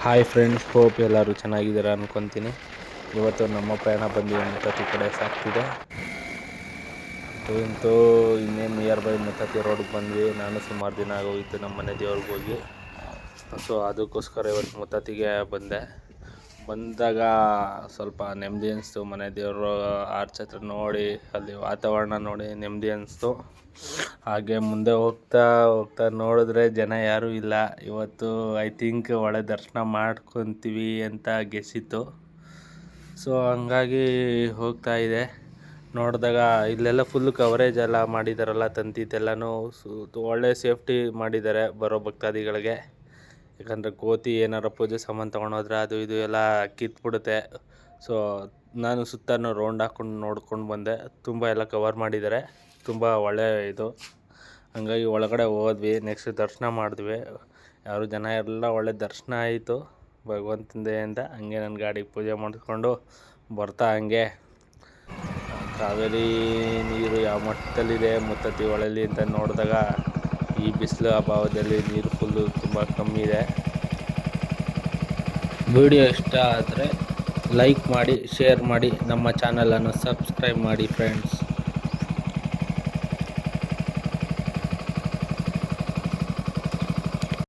Hi friends, hope ಎಲ್ಲರೂ ಚೆನ್ನಾಗಿದ್ದೀರಾ ಅನ್ಕೊತೀನಿ. ಇವತ್ತು ನಮ್ಮ ಪ್ರಯಾಣ ಬಂದು ಮುತ್ತತ್ತಿ ಕಡೆ ಸಾಗ್ತಿದೆ. ಅಂತೂ ಇನ್ನೇನು ನಿಯರ್ ಬೈ ಮುತ್ತತ್ತಿ ರೋಡ್ಗೆ ಬಂದ್ವಿ. ನಾನು ಸುಮಾರು ದಿನ ಆಗೋಗಿತ್ತು ನಮ್ಮ ಮನೆ ದೇವ್ರಿಗೆ ಹೋಗಿ. ಸೊ ಅದಕ್ಕೋಸ್ಕರ ಇವತ್ತು ಮುತ್ತತ್ತಿಗೆ ಬಂದಾಗ ಸ್ವಲ್ಪ ನೆಮ್ಮದಿ ಅನಿಸ್ತು. ಮನೆ ದೇವರು ಆರ್ಚ್ ಹತ್ರ ನೋಡಿ, ಅಲ್ಲಿ ವಾತಾವರಣ ನೋಡಿ ನೆಮ್ಮದಿ ಅನಿಸ್ತು. ಹಾಗೆ ಮುಂದೆ ಹೋಗ್ತಾ ನೋಡಿದ್ರೆ ಜನ ಯಾರೂ ಇಲ್ಲ. ಇವತ್ತು ಐ ಥಿಂಕ್ ಒಳ್ಳೆ ದರ್ಶನ ಮಾಡ್ಕೊತೀವಿ ಅಂತ ಗೆಸ್ಸಿತ್ತು. ಸೊ ಹಂಗಾಗಿ ಹೋಗ್ತಾ ಇದೆ. ನೋಡಿದಾಗ ಇಲ್ಲೆಲ್ಲ ಫುಲ್ಲು ಕವರೇಜ್ ಎಲ್ಲ ಮಾಡಿದಾರಲ್ಲ, ತಂತಿದ್ದೆಲ್ಲನೂ ಒಳ್ಳೆ ಸೇಫ್ಟಿ ಮಾಡಿದ್ದಾರೆ ಬರೋ ಭಕ್ತಾದಿಗಳಿಗೆ. ಯಾಕಂದರೆ ಕೋತಿ ಏನಾರು ಪೂಜೆ ಸಾಮಾನು ತೊಗೊಂಡೋದ್ರೆ ಅದು ಇದು ಎಲ್ಲ ಕಿತ್ಬಿಡುತ್ತೆ. ಸೊ ನಾನು ಸುತ್ತನೂ ರೌಂಡ್ ಹಾಕ್ಕೊಂಡು ನೋಡ್ಕೊಂಡು ಬಂದೆ. ತುಂಬ ಎಲ್ಲ ಕವರ್ ಮಾಡಿದ್ದಾರೆ, ತುಂಬ ಒಳ್ಳೆಯ ಇದು. ಹಂಗಾಗಿ ಒಳಗಡೆ ಹೋದ್ವಿ. ನೆಕ್ಸ್ಟ್ ದರ್ಶನ ಮಾಡಿದ್ವಿ. ಯಾರು ಜನ ಎಲ್ಲ ಒಳ್ಳೆ ದರ್ಶನ ಆಯಿತು ಭಗವಂತನ ದಯೆಯಿಂದ. ಹಂಗೆ ನನ್ನ ಗಾಡಿಗೆ ಪೂಜೆ ಮಾಡಿಕೊಂಡು ಬರ್ತಾ ಹಂಗೆ ಕಾವೇರಿ ನೀರು ಯಾವ ಮಟ್ಟದಲ್ಲಿದೆ ಮುತ್ತತ್ತಿ ಹೊಳೆಯಲ್ಲಿ ಅಂತ ನೋಡಿದಾಗ ಈ ಬಿಸಿಲು ಅಭಾವದಲ್ಲಿ ನೀರು ಫುಲ್ಲು ತುಂಬ ಕಮ್ಮಿ ಇದೆ. ವಿಡಿಯೋ ಇಷ್ಟ ಆದರೆ ಲೈಕ್ ಮಾಡಿ, ಶೇರ್ ಮಾಡಿ, ನಮ್ಮ ಚಾನಲನ್ನು ಸಬ್ಸ್ಕ್ರೈಬ್ ಮಾಡಿ ಫ್ರೆಂಡ್ಸ್.